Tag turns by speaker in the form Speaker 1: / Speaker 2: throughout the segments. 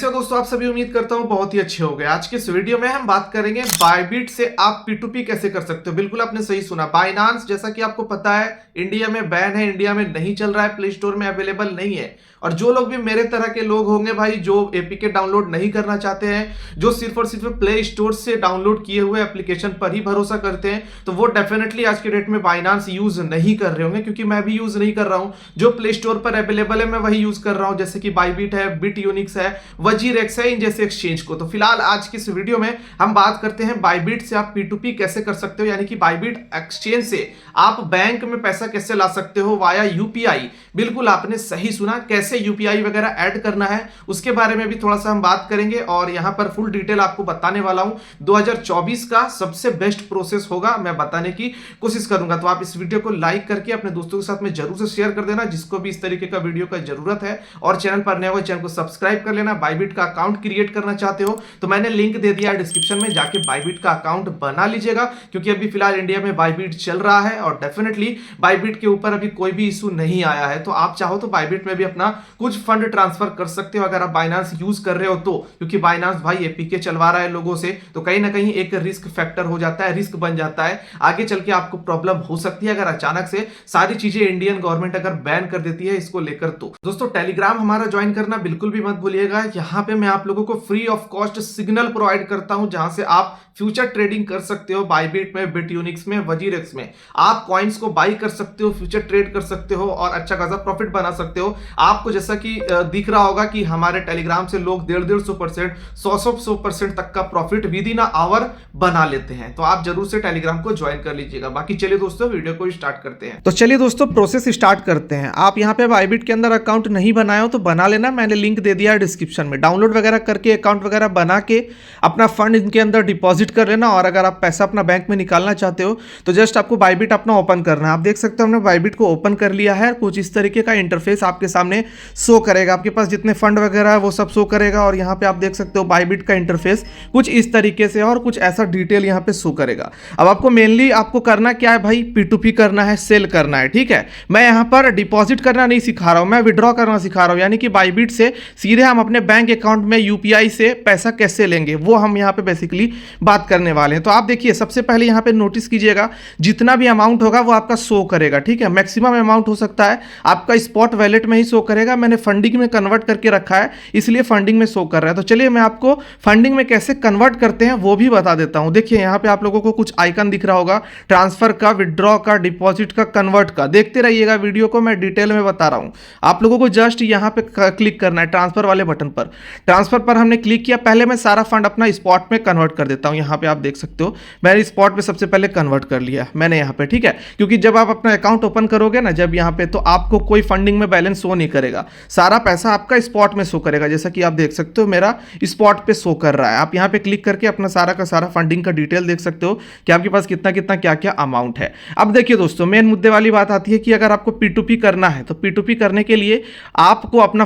Speaker 1: कैसे हो दोस्तों, आप सभी उम्मीद करता हूं बहुत ही अच्छे हो गए। आज के इस वीडियो में हम बात करेंगे बायबिट से आप P2P कैसे कर सकते हो। बिल्कुल आपने सही सुना, बाइनांस जैसा कि आपको पता है इंडिया में बैन है, इंडिया में नहीं चल रहा है, प्ले स्टोर में अवेलेबल नहीं है। और जो लोग भी मेरे तरह के लोग होंगे भाई, जो एपीके डाउनलोड नहीं करना चाहते हैं, जो सिर्फ और सिर्फ प्ले स्टोर से डाउनलोड किए हुए एप्लीकेशन पर ही भरोसा करते हैं, तो वो डेफिनेटली आज के डेट में बाइनांस यूज नहीं कर रहे होंगे, क्योंकि मैं भी यूज नहीं कर रहा हूं। जो प्ले स्टोर पर अवेलेबल है मैं वही यूज कर रहा हूं, जैसे कि बायबिट है, बिटयूनिक्स है, वजीरेक्स है, इन जैसे एक्सचेंज को। तो फिलहाल आज की इस वीडियो में हम बात करते हैं बायबिट से आप P2P कैसे कर सकते हो, यानी कि बायबिट एक्सचेंज से आप बैंक में पैसा कैसे ला सकते हो वाया यूपीआई। बिल्कुल आपने सही सुना, कैसे यूपीआई वगैरह ऐड करना है उसके बारे में भी थोड़ा सा हम बात करेंगे, और यहां पर फुल डिटेल आपको बताने वाला हूं। 2024 का सबसे बेस्ट प्रोसेस होगा, मैं बताने की कोशिश करूंगा। तो आप इस वीडियो को लाइक करके अपने दोस्तों के साथ में जरूर से शेयर कर देना, जिसको भी इस तरीके का वीडियो का जरूरत है। और चैनल पर नए हो चैनल को सब्सक्राइब कर लेना। बायबिट का अकाउंट क्रिएट करना चाहते हो तो मैंने लिंक दे दिया डिस्क्रिप्शन में, जाके बायबिट का अकाउंट बना लीजिएगा, क्योंकि अभी फिलहाल इंडिया में बायबिट चल रहा है और डेफिनेटली बायबिट के ऊपर अभी कोई भी इशू नहीं आया है। तो आप चाहो तो बायबिट में भी अपना कुछ फंड ट्रांसफर कर सकते हो, अगर आप बाइनांस यूज कर रहे हो तो, क्योंकि बाइनांस भाई एपीके चलवा रहा है लोगों से, तो कहीं ना कहीं एक रिस्क फैक्टर हो जाता है, रिस्क बन जाता है। आगे चल के आपको प्रॉब्लम हो सकती है अगर अचानक से सारी चीजें इंडियन गवर्नमेंट अगर बैन कर देती है इसको लेकर। तो दोस्तों टेलीग्राम हमारा ज्वाइन करना बिल्कुल भी मत भूलिएगा। यहां पे मैं आप लोगों को free of cost signal provide करता हूं, जहां से आप फ्यूचर ट्रेडिंग कर सकते हो। बायबिट में, बिटयूनिक्स में, वजीरेक्स में आप कॉइन्स को बाई कर सकते हो, फ्यूचर ट्रेड कर सकते हो और अच्छा खासा प्रॉफिट बना सकते हो। आपको जैसा कि दिख रहा होगा कि हमारे टेलीग्राम से लोग 150-150%, 100% तक का प्रॉफिट विद इन आवर बना लेते हैं। तो आप जरूर से टेलीग्राम को ज्वाइन कर लीजिएगा। बाकी चलिए दोस्तों वीडियो को स्टार्ट करते हैं। तो चलिए दोस्तों प्रोसेस स्टार्ट करते हैं। आप यहाँ पे बायबिट के अंदर अकाउंट नहीं बनाए हो तो बना लेना, मैंने लिंक दे दिया है डिस्क्रिप्शन में। डाउनलोड वगैरह करके अकाउंट वगैरह बना के अपना फंड इनके अंदर डिपॉजिट कर लेना। और अगर आप पैसा अपना बैंक में निकालना चाहते हो तो जस्ट आपको बायबिट अपना ओपन करना है। आप देख सकते हो हमने बायबिट को ओपन कर लिया है। कुछ इस तरीके का इंटरफेस आपके सामने शो करेगा, आपके पास जितने फंड वगैरह है वो सब शो करेगा। और यहाँ पे आप देख सकते हो बायबिट का इंटरफेस कुछ इस तरीके से और कुछ ऐसा डिटेल यहाँ पे शो करेगा। अब आपको मेनली आपको करना क्या है भाई, P2P करना है, सेल करना है, ठीक है। मैं यहाँ पर डिपॉजिट करना नहीं सिखा रहा हूँ, मैं विड्रॉ करना सिखा रहा हूँ, यानी कि बायबिट से सीधे हम अपने बैंक अकाउंट में यूपीआई से पैसा कैसे लेंगे वो हम यहाँ पे बेसिकली बात करने वाले हैं। तो आप देखिए सबसे पहले यहाँ पे नोटिस कीजिएगा, जितना भी अमाउंट होगा वो आपका शो करेगा, ठीक है। मैक्सिमम अमाउंट हो सकता है आपका स्पॉट वैलेट में ही शो करेगा। मैंने फंडिंग में कन्वर्ट करके रखा है, इसलिए फंडिंग में शो कर रहा है। तो चलिए मैं आपको फंडिंग में कैसे कन्वर्ट करते हैं वो भी बता देता हूं। देखिए यहाँ पे आप लोगों को कुछ आइकन दिख रहा होगा, ट्रांसफर का, विड्रॉ का, डिपॉजिट का, कन्वर्ट का। देखते रहिएगा वीडियो को, मैं डिटेल में बता रहा हूं। आप लोगों को जस्ट यहाँ पे क्लिक करना है ट्रांसफर वाले बटन पर। ट्रांसफर पर हमने क्लिक किया। पहले मैं सारा फंड अपना स्पॉट में कन्वर्ट कर देता हूं। यहाँ पे आप देख सकते हो मैंने स्पॉट में सबसे पहले कन्वर्ट कर लिया मैंने यहाँ पे, ठीक है। क्योंकि जब आप अपना अकाउंट ओपन करोगे ना जब यहाँ पे, तो आपको कोई फंडिंग में बैलेंस शो नहीं करेगा, सारा पैसा आपका स्पॉट में शो करेगा। जैसा कि आप देख सकते हो मेरा स्पॉट पे शो कर रहा है। आप यहाँ पे क्लिक करके अपना सारा का सारा फंडिंग का डिटेल देख सकते हो कि आपके पास कितना कितना क्या क्या अमाउंट है। अब देखिए दोस्तों मेन मुद्दे वाली बात आती है कि अगर आपको P2P करना है तो P2P करने के लिए आपको अपना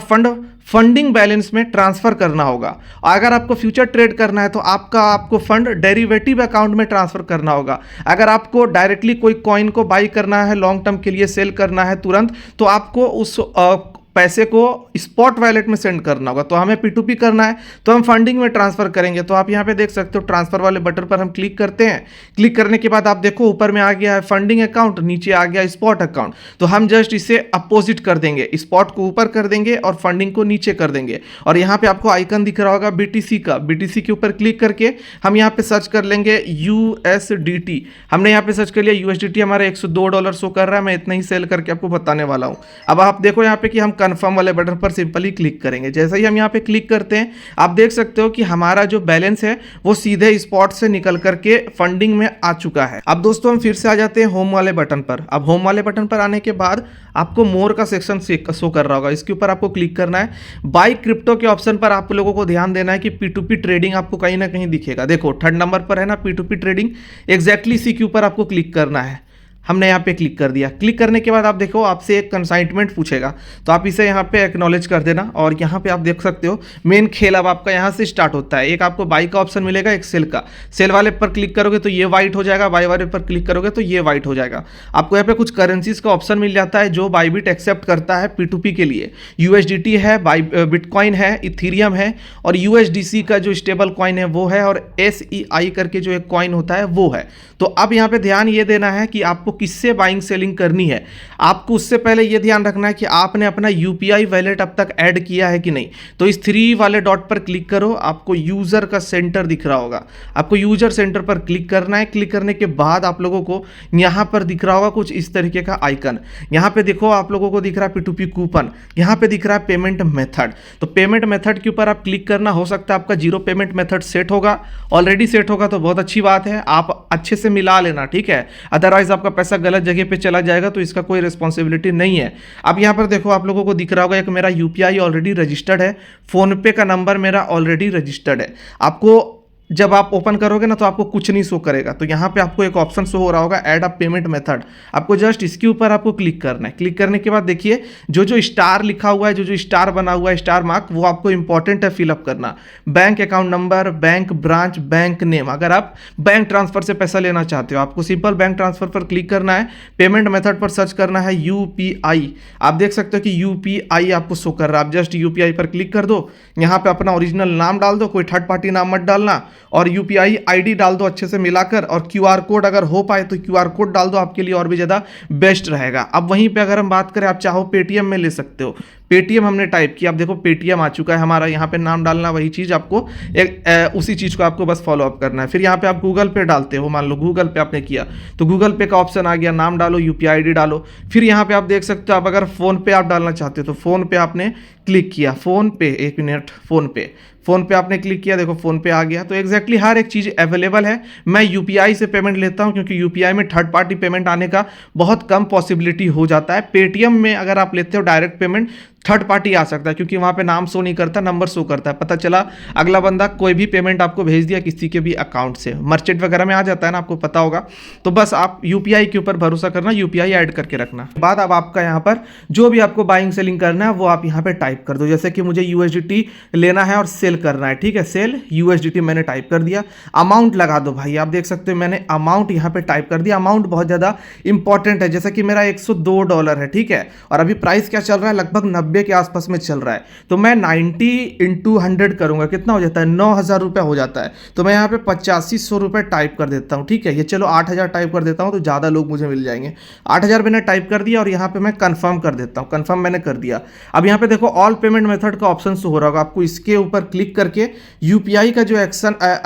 Speaker 1: फंडिंग बैलेंस में ट्रांसफर करना होगा। अगर आपको फ्यूचर ट्रेड करना है तो आपको फंड डेरिवेटिव अकाउंट में ट्रांसफर करना होगा। अगर आपको डायरेक्टली कोई कॉइन को बाई करना है, लॉन्ग टर्म के लिए सेल करना है तुरंत, तो आपको उस पैसे को स्पॉट वैलेट में सेंड करना होगा। तो हमें P2P करना है तो हम फंडिंग में ट्रांसफर करेंगे। तो आप यहाँ पे देख सकते हो ट्रांसफर वाले बटन पर हम क्लिक करते हैं। क्लिक करने के बाद आप देखो ऊपर में आ गया है फंडिंग अकाउंट, नीचे आ गया स्पॉट अकाउंट। तो हम जस्ट इसे अपोजिट कर देंगे, स्पॉट को ऊपर कर देंगे और फंडिंग को नीचे कर देंगे। और यहाँ पे आपको आइकन दिख रहा होगा BTC का, BTC के ऊपर क्लिक करके हम यहाँ पे सर्च कर लेंगे USDT। हमने यहाँ पे सर्च कर लिया USDT, हमारा $102 शो कर रहा है। मैं इतना ही सेल करके आपको बताने वाला हूँ। अब आप देखो यहाँ पे कि हम कंफर्म वाले बटन पर सिंपली क्लिक करेंगे। जैसे ही हम यहाँ पे क्लिक करते हैं आप देख सकते हो कि हमारा जो बैलेंस है वो सीधे स्पॉट से निकल करके फंडिंग में आ चुका है। अब दोस्तों हम फिर से आ जाते हैं होम वाले बटन पर। अब होम वाले बटन पर आने के बाद आपको मोर का सेक्शन शो कर रहा होगा, इसके ऊपर आपको क्लिक करना है। बाय क्रिप्टो के ऑप्शन पर आप लोगों को ध्यान देना है कि P2P ट्रेडिंग आपको कहीं ना कहीं दिखेगा। देखो 3rd नंबर पर है ना P2P ट्रेडिंग, एग्जैक्टली इसी के ऊपर आपको क्लिक करना है। हमने यहाँ पे क्लिक कर दिया। क्लिक करने के बाद आप देखो आपसे एक कंसाइनमेंट पूछेगा, तो आप इसे यहाँ पे एक्नॉलेज कर देना। और यहाँ पे आप देख सकते हो मेन खेल अब आपका यहाँ से स्टार्ट होता है। एक आपको बाई का ऑप्शन मिलेगा, एक सेल का। सेल वाले पर क्लिक करोगे तो ये वाइट हो जाएगा, बाई वाले पर क्लिक करोगे तो ये वाइट हो जाएगा। आपको यहाँ पे कुछ करेंसीज का ऑप्शन मिल जाता है जो बाईबिट एक्सेप्ट करता है P2P के लिए। USDT है, बिटकॉइन है, इथीरियम है, और USDC का जो स्टेबल कॉइन है वो है, और SEI करके जो एक कॉइन होता है वो है। तो अब यहाँ पे ध्यान ये देना है कि आपको किससे बाइंग सेलिंग करनी है। आपको उससे पहले ये ध्यान रखना है कि आपने अपना UPI वैलेट अब तक ऐड किया है कि नहीं। तो इस 3 वाले डॉट पर क्लिक करो, आपको यूज़र का सेंटर दिख रहा होगा, आपको यूज़र सेंटर पर क्लिक करना है। क्लिक करने के बाद आप लोगों को यहाँ पर दिख रहा होगा कुछ इस तरीके का आइकन। यहाँ पे देखो आप लोगों को दिख रहा है P2P कूपन, यहाँ पे दिख रहा है पेमेंट मेथड। तो पेमेंट मेथड के ऊपर आप क्लिक करना। हो सकता है आपका जीरो पेमेंट मेथड सेट होगा, ऑलरेडी सेट होगा तो बहुत अच्छी बात है, आप अच्छे से मिला लेना, ठीक है। अदरवाइज आपका पैसा गलत जगह पे चला जाएगा तो इसका कोई रिस्पॉन्सिबिलिटी नहीं है। अब यहाँ पर देखो आप लोगों को दिख रहा होगा एक मेरा UPI ऑलरेडी रजिस्टर्ड है, फोनपे का नंबर मेरा ऑलरेडी रजिस्टर्ड है। आपको जब आप ओपन करोगे ना तो आपको कुछ नहीं शो करेगा। तो यहाँ पे आपको एक ऑप्शन शो हो रहा होगा ऐड अ पेमेंट मेथड, आपको जस्ट इसके ऊपर आपको क्लिक करना है। क्लिक करने के बाद देखिए जो जो स्टार लिखा हुआ है, जो जो स्टार बना हुआ है, स्टार मार्क, वो आपको इंपॉर्टेंट है फिलअप करना। Bank account number, bank branch, bank name. अगर आप बैंक ट्रांसफर से पैसा लेना चाहते हो आपको सिंपल बैंक ट्रांसफर पर क्लिक करना है। पेमेंट मेथड पर सर्च करना है UPI। आप देख सकते हो कि UPI आपको शो कर रहा है, आप जस्ट UPI पर क्लिक कर दो। यहाँ पे अपना ओरिजिनल नाम डाल दो, कोई थर्ड पार्टी नाम मत डालना, और UPI ID डाल दो अच्छे से मिलाकर, और QR कोड अगर हो पाए तो QR कोड डाल दो, आपके लिए और भी ज़्यादा बेस्ट रहेगा। अब वहीं पे अगर हम बात करें, आप चाहो पेटीएम में ले सकते हो। पेटीएम हमने टाइप किया, अब देखो पेटीएम आ चुका है हमारा। यहाँ पे नाम डालना वही चीज़, आपको उसी चीज़ को आपको बस फॉलो अप करना है। फिर यहाँ पे आप गूगल पे डालते हो, मान लो गूगल पे आपने किया तो गूगल पे का ऑप्शन आ गया, नाम डालो, UPI ID डालो। फिर यहाँ पे आप देख सकते हो, आप अगर फ़ोन पे आप डालना चाहते हो तो फ़ोन पे आपने क्लिक किया, फ़ोन पे, एक मिनट, फ़ोन पे आपने क्लिक किया, देखो फ़ोन पे आ गया। तो एग्जैक्टली हर एक चीज़ अवेलेबल है। मैं UPI से पेमेंट लेता हूं क्योंकि UPI में थर्ड पार्टी पेमेंट आने का बहुत कम पॉसिबिलिटी हो जाता है। पेटीएम में अगर आप लेते हो डायरेक्ट पेमेंट, थर्ड पार्टी आ सकता है क्योंकि वहाँ पे नाम शो नहीं करता, नंबर शो करता है। पता चला अगला बंदा कोई भी पेमेंट आपको भेज दिया किसी के भी अकाउंट से, मर्चेंट वगैरह में आ जाता है ना, आपको पता होगा। तो बस आप UPI के ऊपर भरोसा करना, UPI ऐड करके रखना। बाद अब आपका यहाँ पर जो भी आपको बाइंग सेलिंग करना है वो आप यहाँ पे टाइप कर दो। जैसे कि मुझे USDT लेना है और सेल करना है, ठीक है, सेल USDT मैंने टाइप कर दिया। अमाउंट लगा दो भाई, आप देख सकते हो मैंने अमाउंट यहाँ पे टाइप कर दिया। अमाउंट बहुत ज़्यादा इंपॉर्टेंट है, जैसा कि मेरा $102 है, ठीक है, और अभी प्राइस क्या चल रहा है, लगभग 90 के आसपास में चल रहा है। तो मैं 90 × 100 करूंगा, कितना हो जाता है, 9,000 रुपये हो जाता है। तो मैं यहाँ पे 8500 रुपये टाइप कर देता हूँ, ठीक है। ये चलो 8,000 टाइप कर देता हूँ तो ज़्यादा लोग मुझे मिल जाएंगे। 8,000 मैंने टाइप कर दिया और यहाँ पे मैं कंफर्म कर देता हूँ। कंफर्म मैंने कर दिया। अब यहाँ पे देखो ऑल पेमेंट मेथड का ऑप्शन शो हो रहा होगा, आपको इसके ऊपर क्लिक करके UPI का जो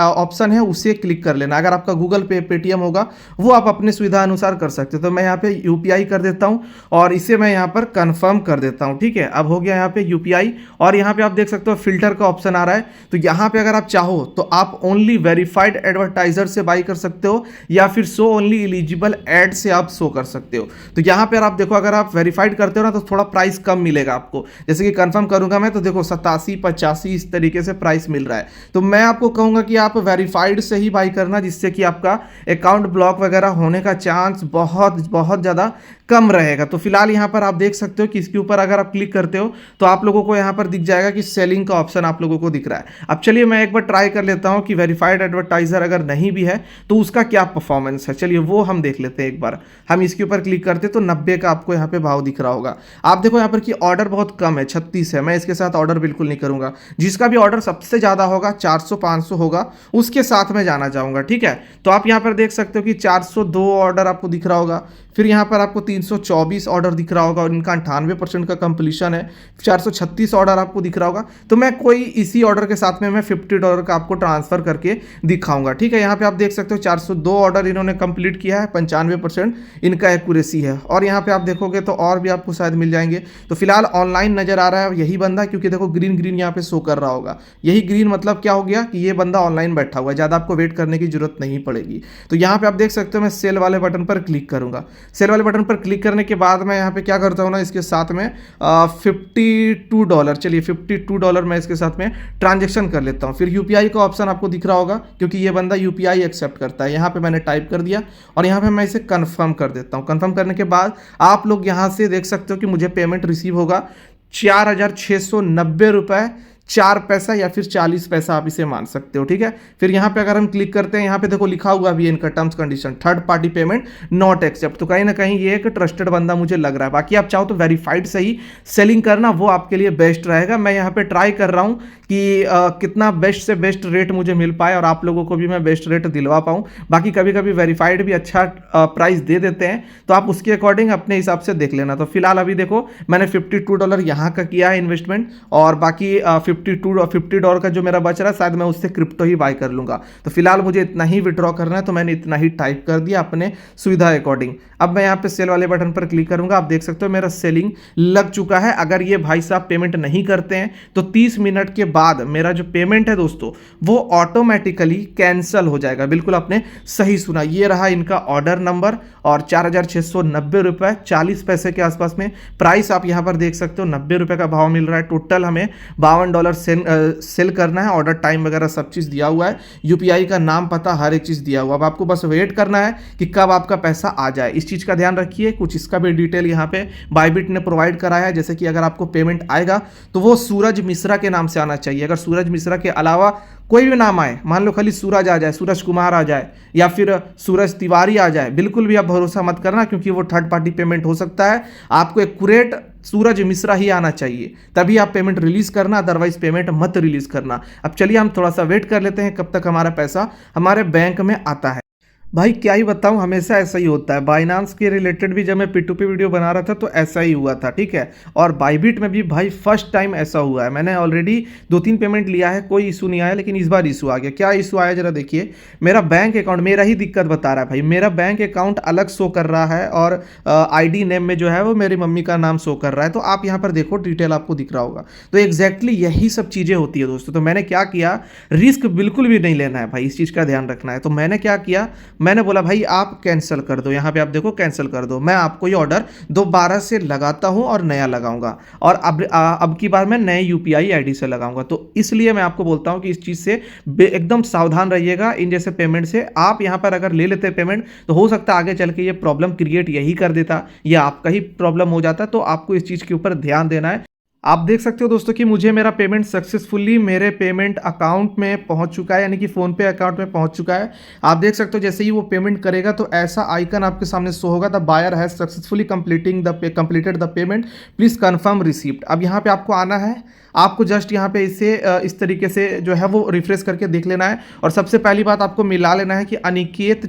Speaker 1: ऑप्शन है उसे क्लिक कर लेना। अगर आपका गूगल पे, पेटीएम होगा वो आप अपनी सुविधा अनुसार कर सकते हो। तो मैं यहाँ पे UPI कर देता हूँ और इसे मैं यहाँ पर कंफर्म कर देता हूँ, ठीक है। अब हो गया यहाँ पे UPI, और यहाँ पे आप देख सकते हो फिल्टर का ऑप्शन आ रहा है। तो यहाँ पे अगर आप चाहो तो आप ओनली वेरीफाइड एडवर्टाइजर से बाई कर सकते हो या फिर शो ओनली एलिजिबल एड से आप शो कर सकते हो। तो यहाँ पे आप देखो अगर आप वेरीफाइड करते हो ना तो थोड़ा प्राइस कम मिलेगा आपको। जैसे कि कंफर्म करूंगा मैं तो देखो 87, 85 इस तरीके से प्राइस मिल रहा है। तो मैं आपको कहूंगा कि आप वेरीफाइड से ही बाई करना, जिससे कि आपका अकाउंट ब्लॉक वगैरह होने का चांस बहुत बहुत ज़्यादा कम रहेगा। तो फिलहाल यहाँ पर आप देख सकते हो कि इसके ऊपर अगर आप क्लिक करते हो तो आप लोगों को यहाँ पर दिख जाएगा कि सेलिंग का ऑप्शन आप लोगों को दिख रहा है। अब चलिए मैं एक बार ट्राई कर लेता हूँ कि वेरीफाइड एडवर्टाइजर अगर नहीं भी है तो उसका क्या परफॉर्मेंस है। चलिए वो हम देख लेते हैं एक बार। हम इसके ऊपर क्लिक करते तो 90 का आपको यहाँ पे भाव दिख रहा होगा। आप देखो यहाँ पर कि ऑर्डर बहुत कम है, 36 है। मैं इसके साथ ऑर्डर बिल्कुल नहीं करूँगा। जिसका भी ऑर्डर सबसे ज़्यादा होगा 400-500 होगा उसके साथ मैं जाना चाहूँगा, ठीक है। तो आप यहाँ पर देख सकते हो कि 402 ऑर्डर आपको दिख रहा होगा। फिर यहाँ पर आपको 324 ऑर्डर दिख रहा होगा और इनका 98% का कंप्लीशन है। 436 ऑर्डर आपको दिख रहा होगा। तो मैं कोई इसी ऑर्डर के साथ में मैं $50 का आपको ट्रांसफर करके दिखाऊंगा, ठीक है। यहाँ पे आप देख सकते हो 402 ऑर्डर इन्होंने कंप्लीट किया है, 95% इनका एक्यूरेसी है। और यहाँ पे आप देखोगे तो और भी आपको शायद मिल जाएंगे। तो फिलहाल ऑनलाइन नजर आ रहा है यही बंदा, क्योंकि देखो ग्रीन ग्रीन यहाँ पे शो कर रहा होगा। यही ग्रीन मतलब क्या हो गया कि ये बंदा ऑनलाइन बैठा हुआ है, ज़्यादा आपको वेट करने की जरूरत नहीं पड़ेगी। तो यहाँ पे आप देख सकते हो मैं सेल वाले बटन पर क्लिक करूंगा। सेल वाले बटन पर क्लिक करने के बाद मैं यहाँ पे क्या करता हूँ ना, इसके साथ में $52, चलिए $52 मैं इसके साथ में ट्रांजेक्शन कर लेता हूँ। फिर यूपीआई का ऑप्शन आपको दिख रहा होगा, क्योंकि ये बंदा यूपीआई एक्सेप्ट करता है। यहाँ पे मैंने टाइप कर दिया और यहाँ पे मैं इसे कंफर्म कर देता हूँ। कंफर्म करने के बाद आप लोग यहाँ से देख सकते हो कि मुझे पेमेंट रिसीव होगा 4,690 4 पैसा या फिर 40 पैसा, आप इसे मान सकते हो, ठीक है। फिर यहाँ पे अगर हम क्लिक करते हैं, यहाँ पे देखो लिखा हुआ भी है इनका terms condition, third party payment not accept. तो कहीं ना कहीं ये एक ट्रस्टेड बंदा मुझे लग रहा है। बाकी आप चाहो तो वेरीफाइड से ही सेलिंग करना, वो आपके लिए बेस्ट रहेगा। मैं यहाँ पे ट्राई कर रहा हूँ कि कितना बेस्ट से बेस्ट रेट मुझे मिल पाए और आप लोगों को भी मैं बेस्ट रेट दिलवा पाऊँ। बाकी कभी कभी वेरीफाइड भी अच्छा प्राइस दे देते हैं, तो आप उसके अकॉर्डिंग अपने हिसाब से देख लेना। तो फिलहाल अभी देखो मैंने $52 यहाँ का किया है इन्वेस्टमेंट, और बाकी $50 का जो मेरा बच रहा है शायद मैं उससे क्रिप्टो ही बाय कर लूंगा। तो फिलहाल मुझे इतना ही विड्रॉ करना है, तो मैंने इतना ही टाइप कर दिया अपने सुविधा अकॉर्डिंग। अब मैं यहाँ पे सेल वाले बटन पर क्लिक करूंगा। आप देख सकते हो मेरा सेलिंग लग चुका है। अगर ये भाई साहब पेमेंट नहीं करते हैं तो 30 मिनट के बाद मेरा जो पेमेंट है दोस्तों वो ऑटोमेटिकली कैंसिल हो जाएगा। बिल्कुल आपने सही सुना, ये रहा इनका ऑर्डर नंबर और 4,690 रुपये 40 पैसे के आसपास में प्राइस आप यहाँ पर देख सकते हो। 90 रुपये का भाव मिल रहा है। टोटल हमें $52 सेल करना है। ऑर्डर टाइम वगैरह सब चीज़ दिया हुआ है, यूपीआई का नाम पता हर एक चीज़ दिया हुआ। अब आपको बस वेट करना है कि कब आपका पैसा आ जाए। इस चीज़ का ध्यान रखिए। कुछ इसका भी डिटेल यहाँ पे बायबिट ने प्रोवाइड कराया है, जैसे कि अगर आपको पेमेंट आएगा तो वो सूरज मिश्रा के नाम से आना चाहिए। अगर सूरज मिश्रा के अलावा कोई भी नाम आए, मान लो खाली सूरज आ जाए, सूरज कुमार आ जाए या फिर सूरज तिवारी आ जाए, बिल्कुल भी आप भरोसा मत करना, क्योंकि वो थर्ड पार्टी पेमेंट हो सकता है। आपको एक्यूरेट सूरज मिश्रा ही आना चाहिए, तभी आप पेमेंट रिलीज करना, अदरवाइज पेमेंट मत रिलीज करना। अब चलिए हम थोड़ा सा वेट कर लेते हैं कब तक हमारा पैसा हमारे बैंक में आता है। भाई क्या ही बताऊं, हमेशा ऐसा ही होता है। बाइनांस के रिलेटेड भी जब मैं P2P वीडियो बना रहा था तो ऐसा ही हुआ था, ठीक है। और बायबिट में भी भाई फर्स्ट टाइम ऐसा हुआ है। मैंने ऑलरेडी 2-3 पेमेंट लिया है, कोई इशू नहीं आया, लेकिन इस बार इशू आ गया। क्या इशू आया जरा देखिए। मेरा बैंक अकाउंट, मेरा ही दिक्कत बता रहा है भाई। मेरा बैंक अकाउंट अलग शो कर रहा है और ID नेम में जो है वो मेरी मम्मी का नाम शो कर रहा है। तो आप यहाँ पर देखो डिटेल आपको दिख रहा होगा। तो एग्जैक्टली यही सब चीज़ें होती है दोस्तों। तो मैंने क्या किया, रिस्क बिल्कुल भी नहीं लेना है भाई, इस चीज़ का ध्यान रखना है। तो मैंने क्या किया, मैंने बोला भाई आप कैंसिल कर दो। यहाँ पे आप देखो कैंसिल कर दो, मैं आपको ये ऑर्डर दोबारा से लगाता हूँ और नया लगाऊंगा, और अब की बार मैं नए UPI ID से लगाऊंगा। तो इसलिए मैं आपको बोलता हूँ कि इस चीज़ से एकदम सावधान रहिएगा। इन जैसे पेमेंट से आप यहाँ पर अगर ले लेते पेमेंट तो हो सकता है आगे चल के ये प्रॉब्लम क्रिएट यही कर देता, या आपका ही प्रॉब्लम हो जाता। तो आपको इस चीज़ के ऊपर ध्यान देना है। आप देख सकते हो दोस्तों कि मुझे मेरा पेमेंट सक्सेसफुली मेरे पेमेंट अकाउंट में पहुंच चुका है, यानी कि फ़ोनपे अकाउंट में पहुंच चुका है। आप देख सकते हो जैसे ही वो पेमेंट करेगा तो ऐसा आइकन आपके सामने शो होगा, the buyer has successfully completed the payment, please confirm receipt. अब यहाँ पे आपको आना है, आपको जस्ट यहाँ पे इसे इस तरीके से जो है वो रिफ्रेश करके देख लेना है। और सबसे पहली बात आपको मिला लेना है कि अनिकेत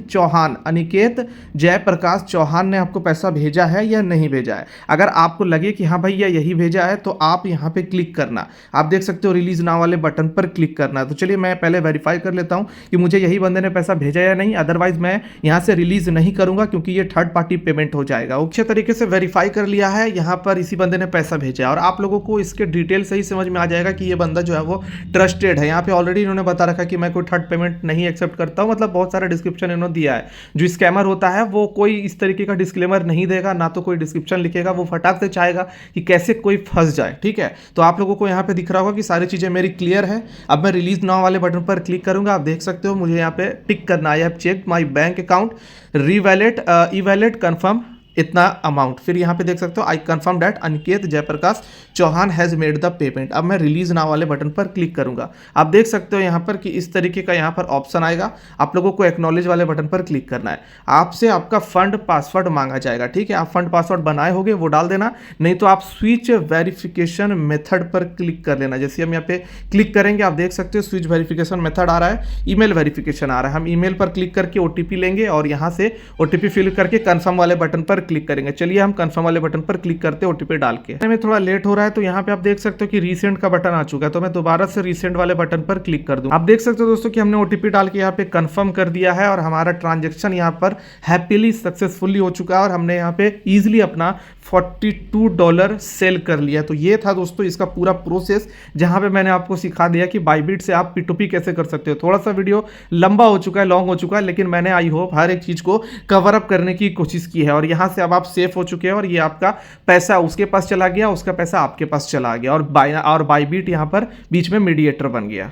Speaker 1: जयप्रकाश चौहान ने आपको पैसा भेजा है या नहीं भेजा है। अगर आपको लगे कि हाँ भैया यही भेजा है तो आप यहाँ पे क्लिक करना। आप देख सकते हो रिलीज नाउ वाले बटन पर क्लिक करना। तो चलिए मैं पहले वेरीफाई कर लेता हूँ कि मुझे यही बंदे ने पैसा भेजा या नहीं, अदरवाइज मैं यहाँ से रिलीज नहीं करूँगा, क्योंकि ये थर्ड पार्टी पेमेंट हो जाएगा। अच्छे तरीके से वेरीफाई कर लिया है, यहाँ पर इसी बंदे ने पैसा भेजा है। और आप लोगों को इसके डिटेल सही समझ में आ जाएगा कि ये बंदा जो है वो ट्रस्टेड है। यहाँ पे ऑलरेडी इन्होंने बता रखा कि मैं कोई थर्ड पेमेंट नहीं एक्सेप्ट करता हूँ, मतलब बहुत सारा डिस्क्रिप्शन इन्होंने दिया है। जो स्कैमर होता है वो कोई इस तरीके का डिस्क्लेमर नहीं देगा, ना तो कोई डिस्क्रिप्शन लिखेगा, वो फटाक से चाहेगा कि कैसे कोई फंस जाए, ठीक है। तो आप लोगों को यहाँ पे दिख रहा होगा कि सारी चीज़ें मेरी क्लियर है। अब मैं रिलीज नाउ वाले बटन पर क्लिक करूंगा। आप देख सकते हो मुझे यहाँ पे टिक करना है, I have check my bank account, रीवैलेट ई वैलेट कन्फर्म इतना अमाउंट। फिर यहाँ पे देख सकते हो I confirm that Aniket Jayprakash Chauhan has made the payment. अब मैं रिलीज नाउ वाले बटन पर क्लिक करूंगा। आप देख सकते हो यहाँ पर कि इस तरीके का यहाँ पर ऑप्शन आएगा। आप लोगों को एक्नॉलेज वाले बटन पर क्लिक करना है। आपसे आपका फंड पासवर्ड मांगा जाएगा, ठीक है। आप फंड पासवर्ड बनाए होंगे वो डाल देना, नहीं तो आप स्विच वेरिफिकेशन मेथड पर क्लिक कर लेना। जैसे हम यहाँ पे क्लिक करेंगे आप देख सकते हो स्विच वेरिफिकेशन मेथड आ रहा है, ईमेल वेरिफिकेशन आ रहा है। हम ईमेल पर क्लिक करके OTP लेंगे और यहाँ से OTP फिल करके कन्फर्म वाले बटन पर क्लिक करेंगे। चलिए हम कंफर्म वाले बटन पर क्लिक करते हैं OTP डाल के। मैं थोड़ा लेट हो रहा है तो यहाँ पे आप देख सकते हो कि रीसेंट का बटन आ चुका है, तो मैं दोबारा से रीसेंट वाले बटन पर क्लिक कर दूं। आप देख सकते हो दोस्तों कि हमने OTP डाल के यहाँ पे कंफर्म कर दिया है और हमारा ट्रांजेक्शन यहाँ पर हैप्पीली सक्सेसफुली हो चुका है और हमने यहाँ पे इजिली अपना $42 सेल कर लिया। तो ये था दोस्तों इसका पूरा प्रोसेस, जहां पे मैंने आपको सिखा दिया कि बायबिट से आप P2P कैसे कर सकते हो। थोड़ा सा वीडियो लंबा हो चुका है, लॉन्ग हो चुका है, लेकिन मैंने आई होप हर एक चीज को कवर अप करने की कोशिश की है। और यहां से अब आप सेफ हो चुके हैं और ये आपका पैसा उसके पास चला गया, उसका पैसा आपके पास चला गया, और बायबिट यहां पर बीच में मीडिएटर बन गया।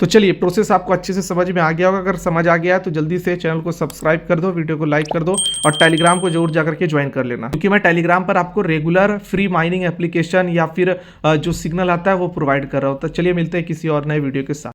Speaker 1: तो चलिए, प्रोसेस आपको अच्छे से समझ में आ गया होगा। अगर समझ आ गया है तो जल्दी से चैनल को सब्सक्राइब कर दो, वीडियो को लाइक कर दो और टेलीग्राम को जरूर जाकर के ज्वाइन कर लेना, क्योंकि मैं टेलीग्राम पर आपको रेगुलर फ्री माइनिंग एप्लीकेशन या फिर जो सिग्नल आता है वो प्रोवाइड कर रहा हूँ। तो चलिए मिलते हैं किसी और नए वीडियो के साथ।